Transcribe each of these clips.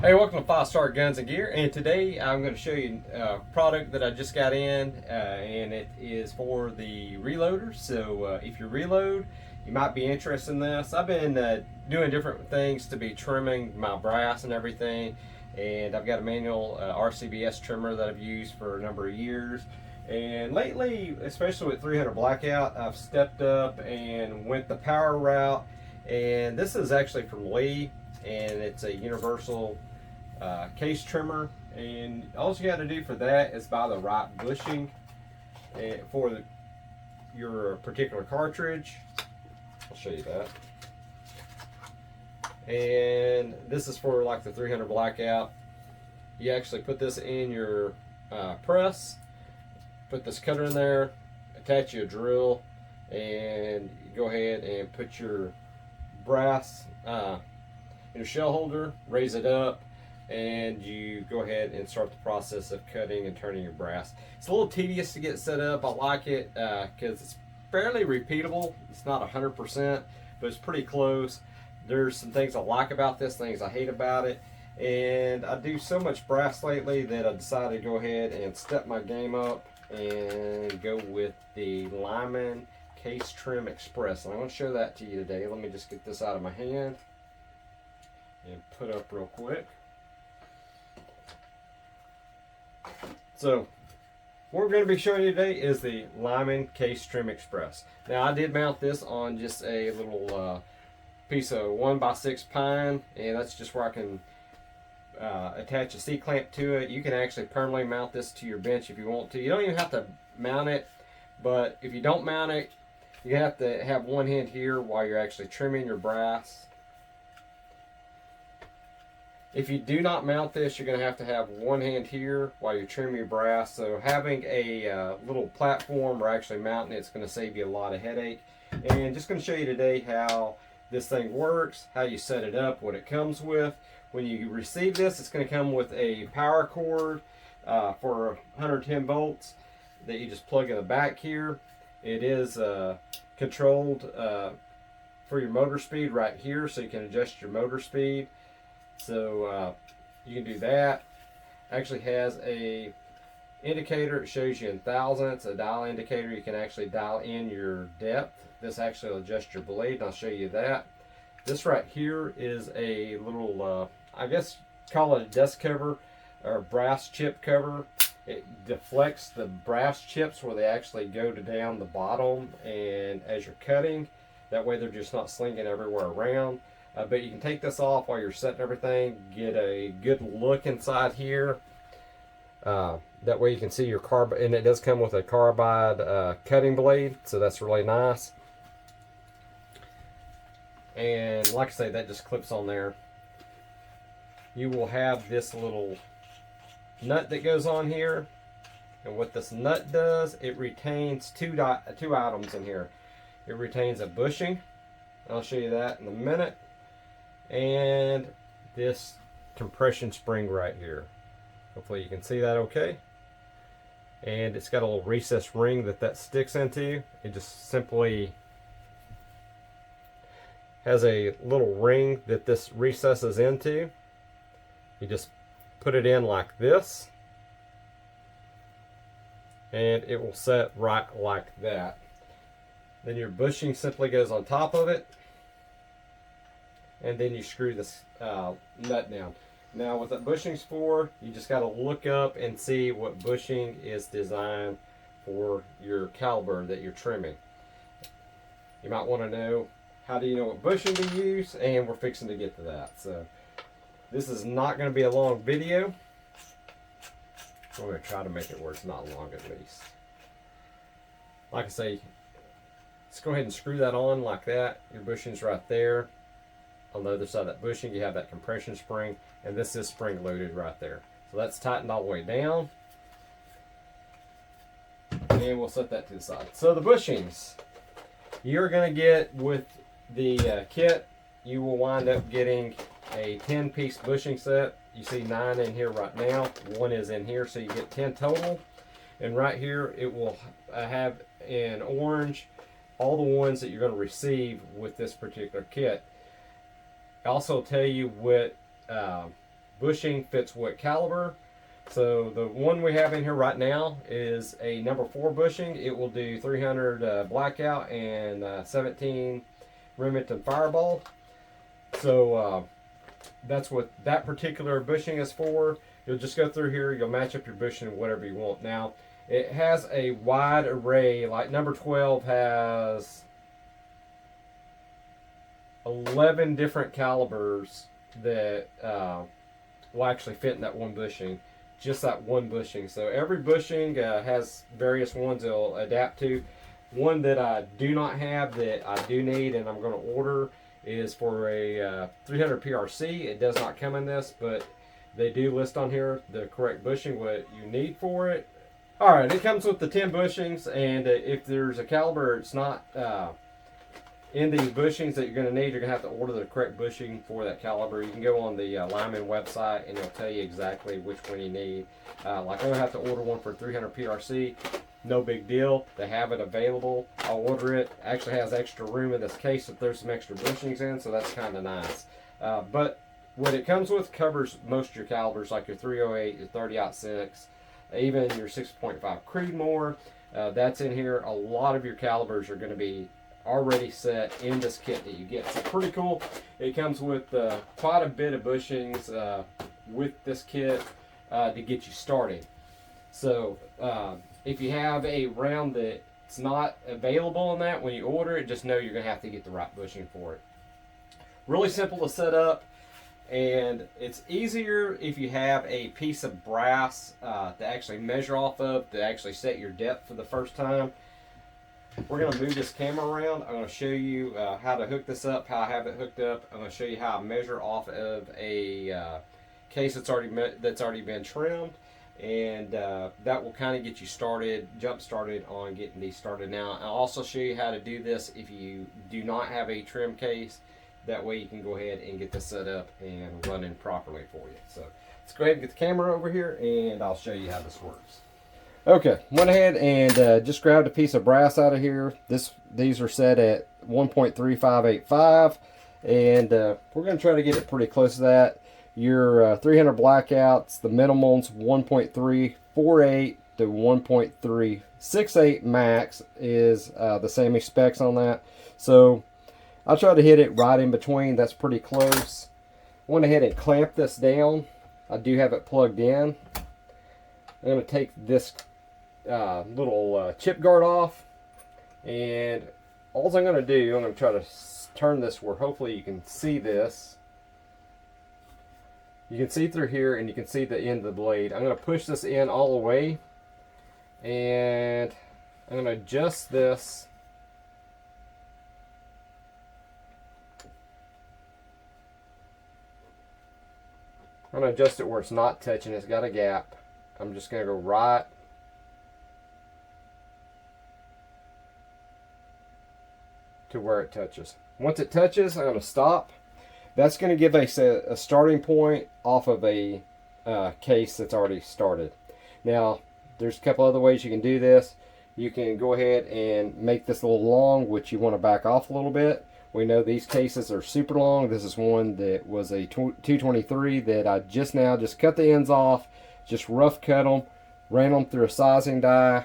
Hey, welcome to 5 Star Guns and Gear, and today I'm going to show you a product that I just got in, and it is for the reloaders. So if you reload, you might be interested in this. I've been doing different things to be trimming my brass and everything, and I've got a manual RCBS trimmer that I've used for a number of years. And lately, especially with 300 Blackout, I've stepped up and went the power route. And this is actually from Lee, and it's a universal case trimmer, and all you got to do for that is buy the right bushing for your particular cartridge. I'll show you that. And this is for like the 300 Blackout. You actually put this in your press, put this cutter in there, attach you a drill, and go ahead and put your brass in your shell holder, raise it up, and you go ahead and start the process of cutting and turning your brass. It's a little tedious to get set up. I like it because it's fairly repeatable. It's not 100%, but it's pretty close. There's some things I like about this, things I hate about it, and I do so much brass lately that I decided to go ahead and step my game up and go with the Lyman Case Trim Xpress. And I'm going to show that to you today. Let me just get this out of my hand and put up real quick. So what we're going to be showing you today is the Lyman Case Trim Xpress. Now I did mount this on just a little piece of 1x6 pine, and that's just where I can attach a C-clamp to it. You can actually permanently mount this to your bench if you want to. You don't even have to mount it, but if you don't mount it, you have to have one hand here while you're actually trimming your brass. If you do not mount this, you're going to have one hand here while you're trimming your brass. So having a little platform or actually mounting it's going to save you a lot of headache. And just going to show you today how this thing works, how you set it up, what it comes with. When you receive this, it's going to come with a power cord for 110 volts that you just plug in the back here. It is controlled for your motor speed right here, so you can adjust your motor speed. So you can do that. Actually has a indicator. It shows you in thousandths, a dial indicator. You can actually dial in your depth. This actually will adjust your blade, and I'll show you that. This right here is a little, I guess call it a dust cover or brass chip cover. It deflects the brass chips where they actually go to down the bottom, and as you're cutting, that way they're just not slinging everywhere around. But you can take this off while you're setting everything, get a good look inside here. That way you can see your carbide, and it does come with a carbide cutting blade, so that's really nice. And like I say, that just clips on there. You will have this little nut that goes on here, and what this nut does, it retains two items in here. It retains a bushing, I'll show you that in a minute, and this compression spring right here. Hopefully you can see that okay. And it's got a little recessed ring that sticks into. It just simply has a little ring that this recesses into. You just put it in like this, and it will set right like that. Then your bushing simply goes on top of it, and then you screw this nut down. Now what that bushing's for, you just got to look up and see what bushing is designed for your caliber that you're trimming. You might want to know, how do you know what bushing to use, and we're fixing to get to that. So this is not going to be a long video. I'm going to try to make it where it's not long at least. Like I say, let's go ahead and screw that on like that. Your bushing's right there. On the other side of that bushing, you have that compression spring, and this is spring loaded right there. So that's tightened all the way down. And we'll set that to the side. So the bushings, you're going to get with the kit, you will wind up getting a 10-piece bushing set. You see 9 in here right now. 1 is in here, so you get 10 total. And right here, it will have in orange all the ones that you're going to receive with this particular kit. I also tell you what bushing fits what caliber. So the one we have in here right now is a number 4 bushing. It will do 300 blackout and 17 Remington Fireball. So that's what that particular bushing is for. You'll just go through here, you'll match up your bushing whatever you want. Now, it has a wide array, like number 12 has 11 different calibers that will actually fit in that one bushing. Just that one bushing. So every bushing has various ones it'll adapt to. One that I do not have that I do need and I'm going to order is for a 300 PRC. It does not come in this, but they do list on here the correct bushing, what you need for it. Alright, it comes with the 10 bushings, and if there's a caliber it's not in these bushings that you're going to need, you're going to have to order the correct bushing for that caliber. You can go on the Lyman website and it'll tell you exactly which one you need. Like I'm going to have to order one for 300 PRC. No big deal. They have it available. I'll order it. Actually has extra room in this case if there's some extra bushings in, so that's kind of nice. But what it comes with covers most of your calibers, like your 308, your 30-06, even your 6.5 Creedmoor. That's in here. A lot of your calibers are going to be already set in this kit that you get. So pretty cool. It comes with quite a bit of bushings with this kit to get you started. So if you have a round that's not available in that when you order it, just know you're going to have to get the right bushing for it. Really simple to set up, and it's easier if you have a piece of brass to actually measure off of, to actually set your depth for the first time. We're going to move this camera around. I'm going to show you how to hook this up, how I have it hooked up. I'm going to show you how I measure off of a case that's already been trimmed, and that will kind of get you started, jump started on getting these started. Now I'll also show you how to do this if you do not have a trim case. That way you can go ahead and get this set up and running properly for you. So let's go ahead and get the camera over here and I'll show you how this works. Okay, went ahead and just grabbed a piece of brass out of here. These are set at 1.3585, and we're going to try to get it pretty close to that. Your 300 blackouts, the minimum's 1.348 to 1.368 max is the same specs on that. So I'll try to hit it right in between. That's pretty close. Went ahead and clamped this down. I do have it plugged in. I'm going to take this little chip guard off, and all I'm going to do, I'm going to try to turn this where hopefully you can see this. You can see through here and you can see the end of the blade. I'm going to push this in all the way, and I'm going to adjust this. I'm going to adjust it where it's not touching. It's got a gap. I'm just going to go right to where it touches. Once it touches, I'm going to stop. That's going to give us a starting point off of a case that's already started. Now, there's a couple other ways you can do this. You can go ahead and make this a little long, which you want to back off a little bit. We know these cases are super long. This is one that was a 223 that I just cut the ends off, just rough cut them, ran them through a sizing die,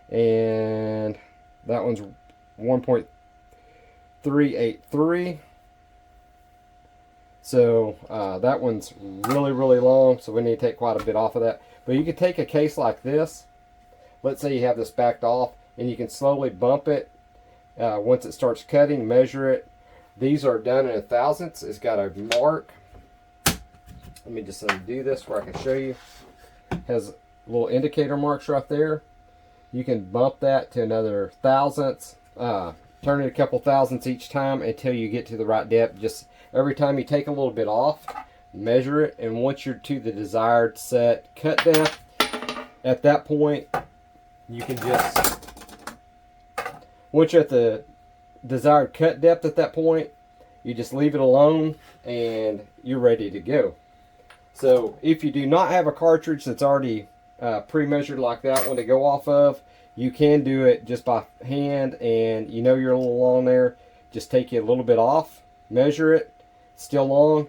and that one's 1.383. So that one's really, really long, so we need to take quite a bit off of that. But you can take a case like this. Let's say you have this backed off, and you can slowly bump it. Once it starts cutting, measure it. These are done in thousandths. It's got a mark. Let me just undo this where I can show you. It has little indicator marks right there. You can bump that to another thousandths. Turn it a couple thousandths each time until you get to the right depth. Just every time you take a little bit off, measure it, and once you're to the desired set cut depth, at that point you can just, once you're at the desired cut depth at that point, you just leave it alone and you're ready to go. So if you do not have a cartridge that's already pre-measured like that one to go off of, you can do it just by hand, and you know you're a little long there, just take you a little bit off, measure it, still long,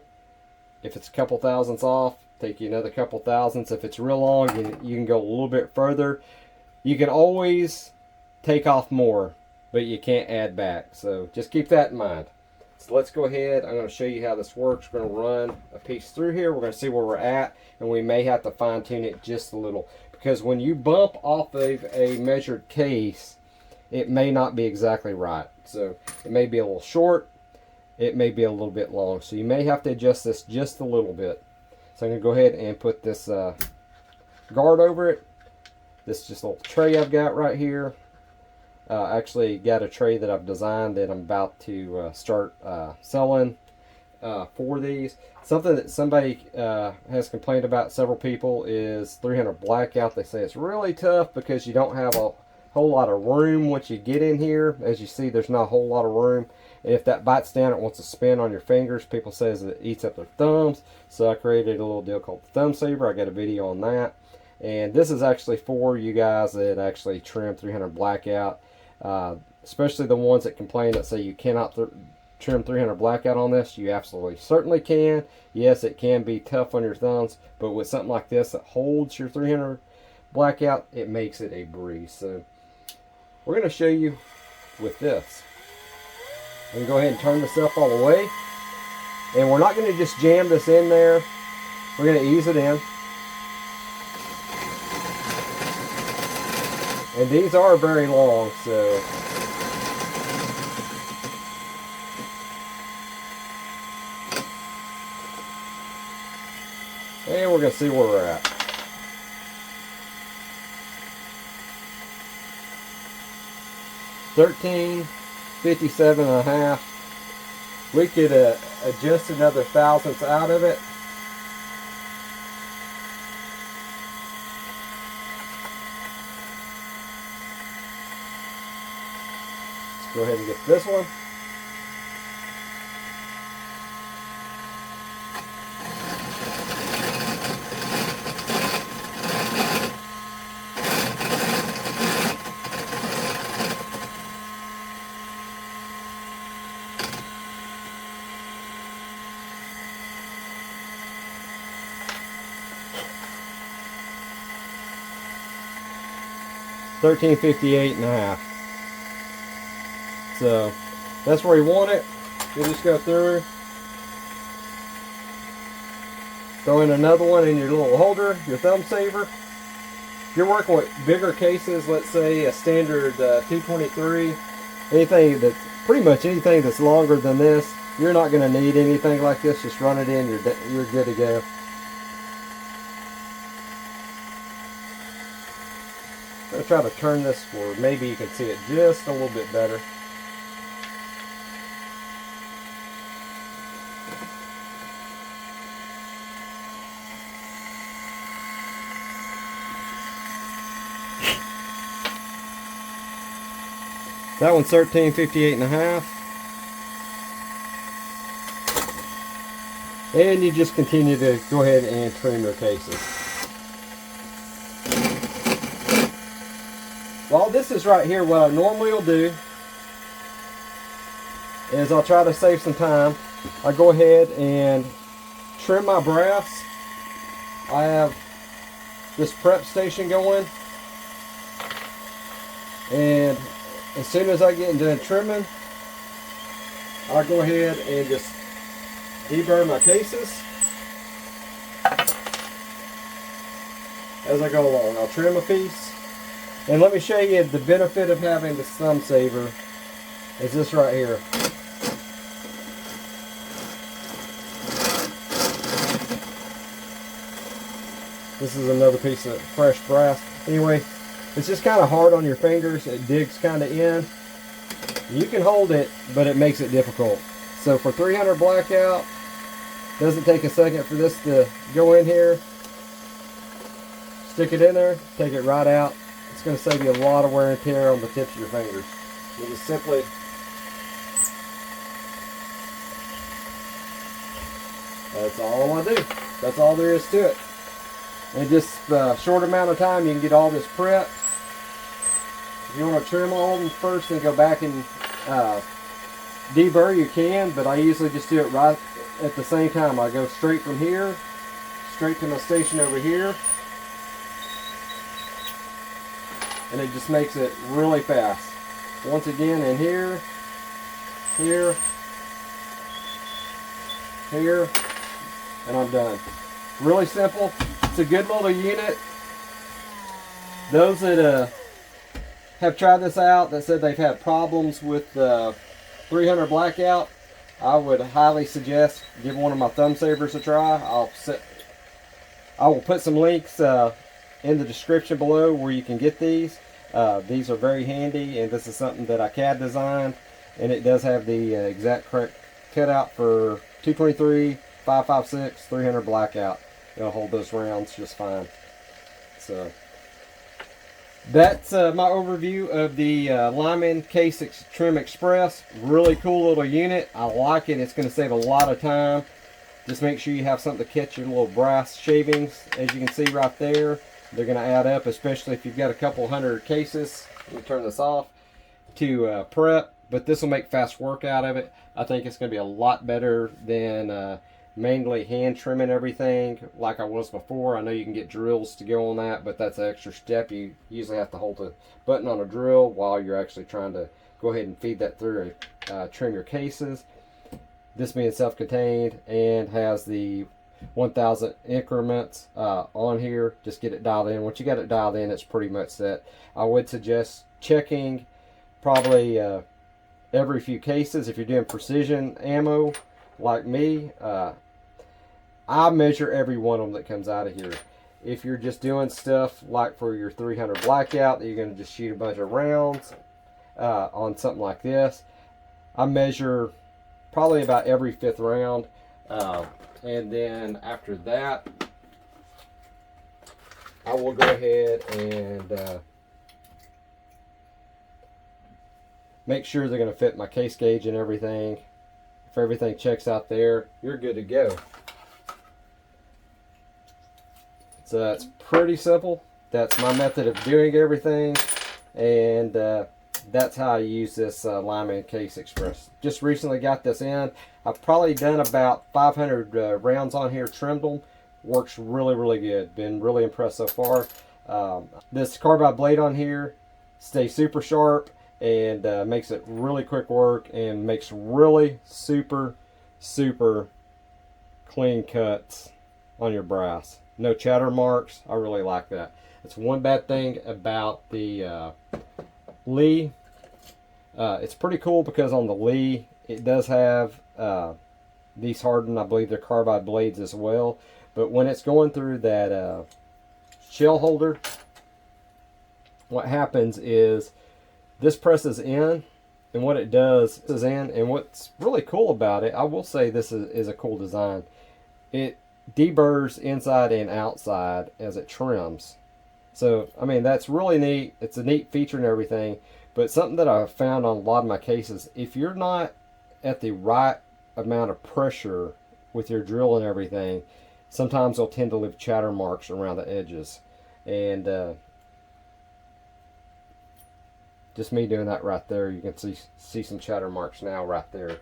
If it's a couple thousandths off, take you another couple thousandths. If it's real long, you can go a little bit further. You can always take off more, but you can't add back. So just keep that in mind. So let's go ahead. I'm going to show you how this works. We're going to run a piece through here. We're going to see where we're at, and we may have to fine tune it just a little, because when you bump off of a measured case, it may not be exactly right. So it may be a little short, it may be a little bit long. So you may have to adjust this just a little bit. So I'm going to go ahead and put this guard over it. This is just a little tray I've got right here. Actually got a tray that I've designed that I'm about to start selling for these. Something that somebody has complained about, several people, is 300 blackout. They say it's really tough because you don't have a whole lot of room once you get in here. As you see, there's not a whole lot of room. And if that bites down, it wants to spin on your fingers. People says it eats up their thumbs. So I created a little deal called the Thumb Saver. I got a video on that. And this is actually for you guys that actually trim 300 blackout. Especially the ones that complain that say you cannot trim 300 blackout on this. You absolutely certainly can. Yes, it can be tough on your thumbs, but with something like this that holds your 300 blackout, it makes it a breeze. So we're going to show you with this. I'm going to go ahead and turn this up all the way, and we're not going to just jam this in there. We're going to ease it in. And these are very long, so and we're going to see where we're at. $13.57.5. We could adjust another thousandths out of it. Go ahead and get this one. $13.58.5. So that's where you want it. You just go through, throw in another one in your little holder, your thumb saver. If you're working with bigger cases, let's say a standard 223, anything that's pretty much anything that's longer than this, you're not going to need anything like this. Just run it in, you're good to go. I'm going to try to turn this where maybe you can see it just a little bit better. That one's $13.58.5. And you just continue to go ahead and trim your cases. While this is right here, what I normally will do is I'll try to save some time. I go ahead and trim my brass. I have this prep station going, and as soon as I get done trimming, I'll go ahead and just deburr my cases as I go along. I'll trim a piece, and let me show you the benefit of having the thumb saver is this right here. This is another piece of fresh brass. Anyway, it's just kind of hard on your fingers. It digs kind of in. You can hold it, but it makes it difficult. So for 300 blackout, doesn't take a second for this to go in here. Stick it in there, take it right out. It's going to save you a lot of wear and tear on the tips of your fingers. You just simply that's all I do. That's all there is to it. In just a short amount of time, you can get all this prepped. If you want to trim all of them first, then go back and deburr, you can, but I usually just do it right at the same time. I go straight from here, straight to my station over here, and it just makes it really fast. Once again, in here, here, here, and I'm done. Really simple. It's a good little unit. Those that have tried this out, that said they've had problems with 300 blackout, I would highly suggest give one of my thumb savers a try. I will put some links in the description below where you can get these. These are very handy, and this is something that I CAD designed, and it does have the exact correct cutout for 223, 5.56, 300 blackout. It'll hold those rounds just fine. So that's my overview of the Lyman Case Trim Express. Really cool little unit. I like it. It's going to save a lot of time. Just make sure you have something to catch your little brass shavings. As you can see right there, they're going to add up, especially if you've got a couple hundred cases. Let me turn this off to prep, but this will make fast work out of it. I think it's going to be a lot better than mainly hand trimming everything like I was before. I know you can get drills to go on that, but that's an extra step. You usually have to hold the button on a drill while you're actually trying to go ahead and feed that through and trim your cases. This being self-contained and has the 1,000 increments on here. Just get it dialed in. Once you got it dialed in, it's pretty much set. I would suggest checking probably every few cases. If you're doing precision ammo like me, I measure every one of them that comes out of here. If you're just doing stuff like for your 300 blackout, that you're going to just shoot a bunch of rounds on something like this, I measure probably about every 5th round. And then after that, I will go ahead and make sure they're going to fit my case gauge and everything. If everything checks out there, you're good to go. So that's pretty simple. That's my method of doing everything, and that's how I use this Lyman Case Express. Just recently got this in. I've probably done about 500 rounds on here, trimmed them. Works really, really good. Been really impressed so far. This carbide blade on here stays super sharp and makes it really quick work and makes really super clean cuts on your brass. No chatter marks. I really like that. It's one bad thing about the Lee. It's pretty cool because on the Lee it does have these hardened, I believe they're carbide blades as well, but when it's going through that shell holder, what happens is this presses in, and what it does is in, and what's really cool about it, I will say this is a cool design, it deburrs inside and outside as it trims. So I mean, that's really neat. It's a neat feature and everything, but something that I've found on a lot of my cases, if you're not at the right amount of pressure with your drill and everything, sometimes they'll tend to leave chatter marks around the edges. And just me doing that right there, you can see some chatter marks now right there,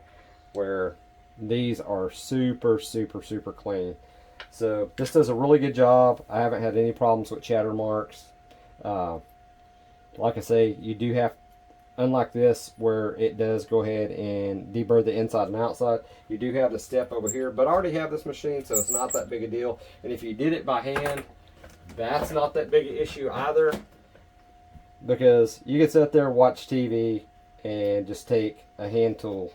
where these are super clean. So this does a really good job. I haven't had any problems with chatter marks. Like I say, you do have, unlike this where it does go ahead and deburr the inside and outside, you do have the step over here, but I already have this machine, so it's not that big a deal. And if you did it by hand, that's not that big an issue either, because you can sit there, watch TV, and just take a hand tool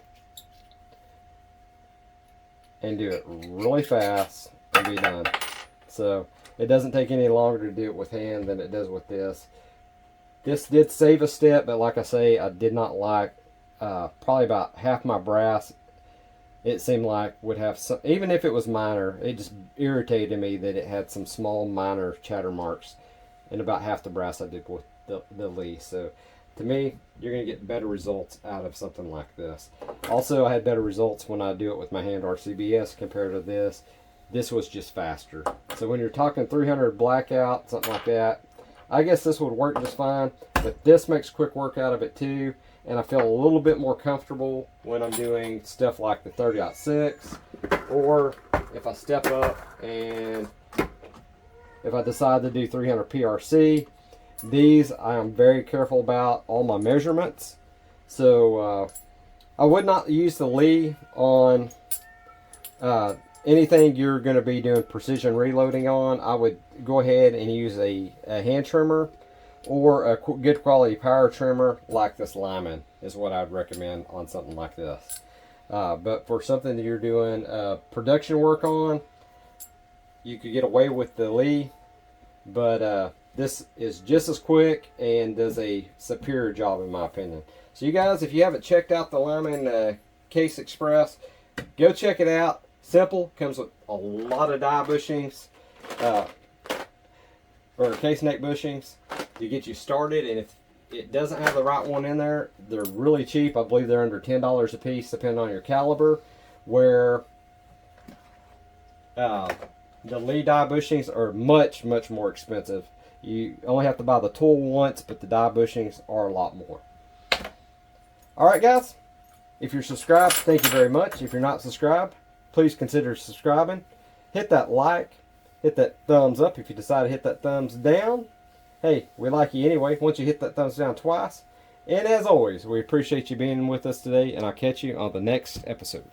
and do it really fast and be done. So it doesn't take any longer to do it with hand than it does with this. This did save a step, but like I say, I did not like probably about half my brass. It seemed like would have some, even if it was minor, it just irritated me that it had some small minor chatter marks, and about half the brass I did with the Lee. So to me, you're going to get better results out of something like this. Also, I had better results when I do it with my hand RCBS compared to this. This was just faster. So when you're talking 300 blackout, something like that, I guess this would work just fine, but this makes quick work out of it too. and I feel a little bit more comfortable when I'm doing stuff like the 30-06, or if I step up and if I decide to do 300 PRC. These I am very careful about all my measurements. So I would not use the Lee on anything you're going to be doing precision reloading on. I would go ahead and use a hand trimmer or a good quality power trimmer like this Lyman is what I'd recommend on something like this. But for something that you're doing production work on, you could get away with the Lee, but this is just as quick and does a superior job in my opinion. So you guys, if you haven't checked out the Lyman Case Xpress, go check it out. Simple, comes with a lot of die bushings, or case neck bushings to get you started. And if it doesn't have the right one in there, they're really cheap. I believe they're under $10 a piece, depending on your caliber. Where the Lee die bushings are much, much more expensive. You only have to buy the tool once, but the die bushings are a lot more. Alright guys, if you're subscribed, thank you very much. If you're not subscribed, please consider subscribing. Hit that like, hit that thumbs up. If you decide to hit that thumbs down, hey, we like you anyway once you hit that thumbs down twice. And as always, we appreciate you being with us today, and I'll catch you on the next episode.